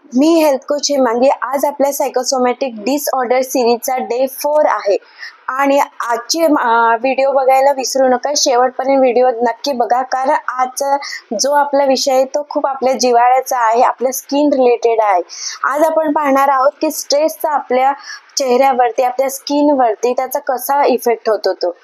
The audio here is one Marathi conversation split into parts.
मी हेल्थ कोच हेमांगी. आज आपल्या सायकोसोमॅटिक डिसऑर्डर सिरीजचा डे 4 आहे आणि आजची व्हिडिओ बघायला विसरू नका. शेवटपर्यंत व्हिडिओ नक्की बघा, कारण आजचा जो आपला विषय आहे तो खूप आपल्या जिव्हाळ्याचा आहे, आपल्या स्किन रिलेटेड आहे. आज आपण पाहणार आहोत की स्ट्रेसचा आपल्या चेहऱ्यावरती, आपल्या स्किनवरती त्याचा कसा इफेक्ट होतो तो.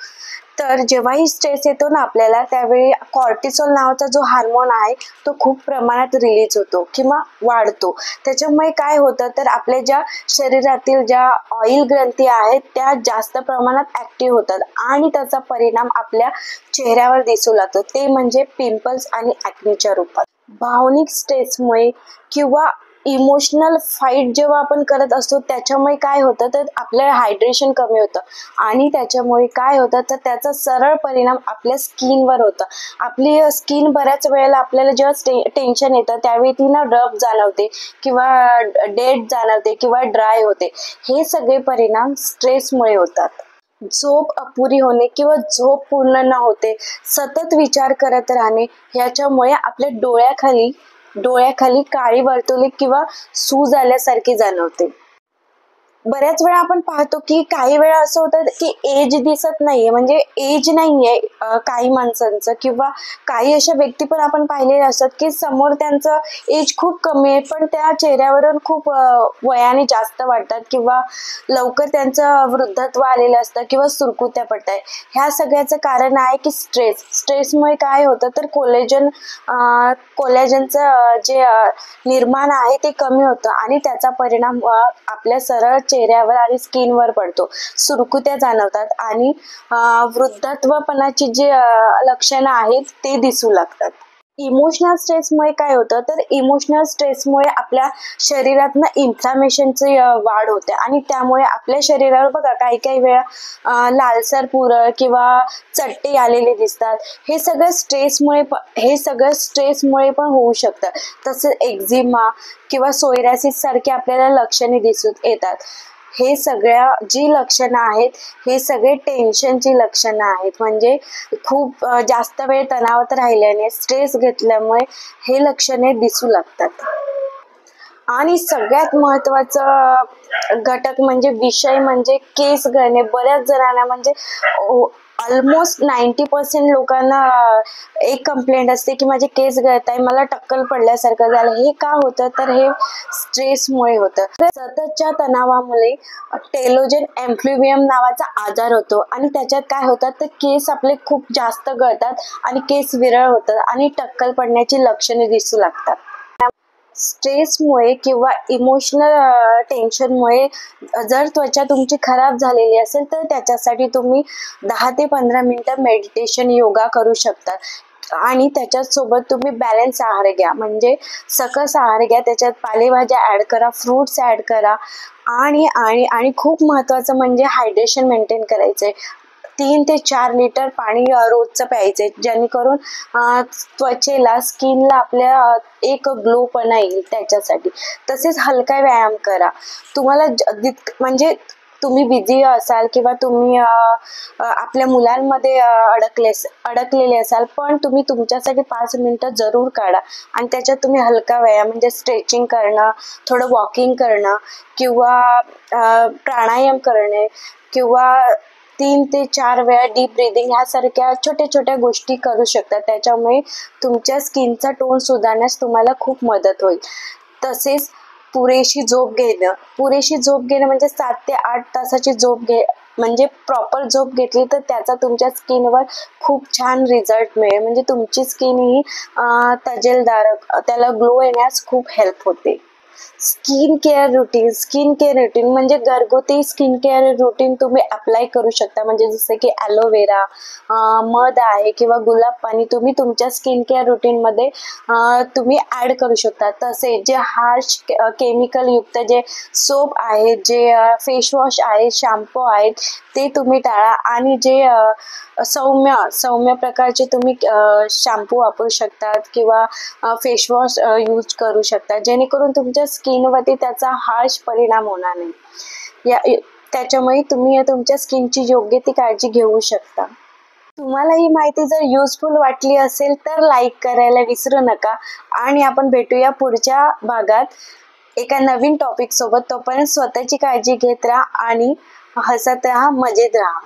तर जेव्हाही स्ट्रेस येतो ना आपल्याला, त्यावेळी कॉर्टिसोल नावाचा जो हार्मोन आहे तो खूप प्रमाणात रिलीज होतो किंवा वाढतो. त्याच्यामुळे काय होतं, तर आपल्या ज्या शरीरातील ज्या ऑइल ग्रंथी आहेत त्या जास्त प्रमाणात ऍक्टिव्ह होतात आणि त्याचा परिणाम आपल्या चेहऱ्यावर दिसू लागतो, ते म्हणजे पिंपल्स आणि ॲक्नेच्या रूपात. भावनिक स्ट्रेसमुळे किंवा इमोशनल फाईट जेव्हा आपण करत असतो त्याच्यामुळे काय होतं, तर आपलं हायड्रेशन कमी होतं आणि त्याच्यामुळे काय होतं, तर त्याचा सरळ परिणाम आपल्या स्किनवर होतं. आपली स्किन बऱ्याच वेळेला आपल्याला जेव्हा टेन्शन येतं त्यावेळी ती ना रफ जाणवते किंवा डेड जाणवते किंवा ड्राय होते. हे सगळे परिणाम स्ट्रेसमुळे होतात. झोप अपुरी होणे किंवा झोप पूर्ण न होते, सतत विचार करत राहणे, ह्याच्यामुळे आपल्या डोळ्याखाली काळी वर्तुळे किंवा सूज आल्यासारखी जाणवते. बऱ्याच वेळा आपण पाहतो की काही वेळा असं होतं की एज दिसत नाहीये, म्हणजे एज नाहीये काही माणसांचं, किंवा काही अशा व्यक्ती पण आपण पाहिलेले असतात की समोर त्यांचं एज खूप कमी आहे पण त्या चेहऱ्यावरून खूप वयाने जास्त वाटतात किंवा लवकर त्यांचं वृद्धत्व आलेलं असतं किंवा सुरकुत्या पडताय. ह्या सगळ्याचं कारण आहे की स्ट्रेसमुळे काय होतं, तर कोलॅजनचं जे निर्माण आहे ते कमी होतं आणि त्याचा परिणाम आपल्या सरळ चेहऱ्यावर आणि स्किनवर पडतो. सुरकुत्या जाणवतात आणि वृद्धत्वपणाची जी लक्षणं आहेत ते दिसू लागतात. इमोशनल स्ट्रेसमुळे काय होतं, तर इमोशनल स्ट्रेसमुळे आपल्या शरीरातनं इन्फ्लामेशनची वाढ होते आणि त्यामुळे आपल्या शरीरावर बघा काही काही वेळा लालसर पुरळ किंवा चट्टे आलेले दिसतात. हे सगळं स्ट्रेसमुळे पण होऊ शकतं. तसंच एक्झिमा किंवा सोयरासिस सारखी आपल्याला लक्षणे दिसून येतात. हे सगळ्या जी लक्षणं आहेत हे सगळे टेन्शनची लक्षणं आहेत, म्हणजे खूप जास्त वेळ तणावात राहिल्याने, स्ट्रेस घेतल्यामुळे हे लक्षणे दिसू लागतात. आणि सगळ्यात महत्त्वाचं घटक म्हणजे विषय म्हणजे केस गळणे. बऱ्याच जणांना म्हणजे ऑलमोस्ट 90% लोकांना एक कंप्लेंट असते की माझे केस गळत आहे, मला टक्कल पडल्यासारखं झालं. हे का होतं, तर हे स्ट्रेसमुळे होतं. सततच्या तणावामुळे टेलोजन एम्फ्लुवियम नावाचा आजार होतो आणि त्याच्यात काय होतं, तर केस आपले खूप जास्त गळतात आणि केस विरळ होतात आणि टक्कल पडण्याची लक्षणे दिसू लागतात. स्ट्रेसमुळे किंवा इमोशनल टेन्शनमुळे जर त्वचा तुमची खराब झालेली असेल तर त्याच्यासाठी तुम्ही 10 ते 15 मिनिटं मेडिटेशन, योगा करू शकता आणि त्याच्यासोबत तुम्ही बॅलन्स आहार घ्या, म्हणजे सकस आहार घ्या. त्याच्यात पालेभाज्या ॲड करा, फ्रूट्स ॲड करा आणि आणि आणि खूप महत्त्वाचं म्हणजे हायड्रेशन मेंटेन करायचंय. 3 ते 4 लिटर पाणी रोजचं प्यायचंय, जेणेकरून त्वचेला, स्किनला आपल्या एक ग्लोपणा येईल त्याच्यासाठी. तसेच हलका व्यायाम करा. तुम्हाला म्हणजे तुम्ही बिझी असाल किंवा तुम्ही आपल्या मुलांमध्ये अडकलेले असाल, पण तुम्ही तुमच्यासाठी 5 मिनिटं जरूर काढा आणि त्याच्यात तुम्ही हलका व्यायाम म्हणजे स्ट्रेचिंग करणं, थोडं वॉकिंग करणं किंवा प्राणायाम करणे किंवा 3 ते 4 वेळा डीप ब्रीदिंग ह्यासारख्या छोट्या छोट्या गोष्टी करू शकता. त्याच्यामुळे तुमच्या स्किनचा टोन सुधारण्यास तुम्हाला खूप मदत होईल. तसेच पुरेशी झोप घेणं म्हणजे 7 ते 8 तासाची झोप म्हणजे प्रॉपर झोप घेतली तर त्याचा तुमच्या स्किनवर खूप छान रिझल्ट मिळेल, म्हणजे तुमची स्किन ही तजेलदार, त्याला ग्लो येण्यास खूप हेल्प होते. स्किन केअर रुटीन म्हणजे घरगुती स्किन केअर रुटीन तुम्ही अप्लाय करू शकता, म्हणजे जसं की ॲलोवेरा, मध आहे किंवा गुलाब पाणी तुम्ही तुमच्या स्किन केअर रुटीनमध्ये तुम्ही ॲड करू शकता. तसेच जे हार्श केमिकल युक्त जे सोप आहेत, जे फेसवॉश आहेत, शॅम्पू आहेत ते तुम्ही टाळा आणि जे सौम्य प्रकारचे तुम्ही शॅम्पू वापरू शकतात किंवा फेसवॉश यूज करू शकता, जेणेकरून तुमच्या स्किनवरती त्याचा हार्श परिणाम होणार नाही. त्याच्यामुळे तुम्ही तुमच्या स्किनची योग्य ती काळजी घेऊ शकता. तुम्हाला ही माहिती जर युजफुल वाटली असेल तर लाईक करायला विसरू नका आणि आपण भेटूया पुढच्या भागात. एका नवीन टॉपिक सोबत. तोपर्यंत स्वतःची काळजी घेत राहा आणि हसत राहा, मजेत राहा.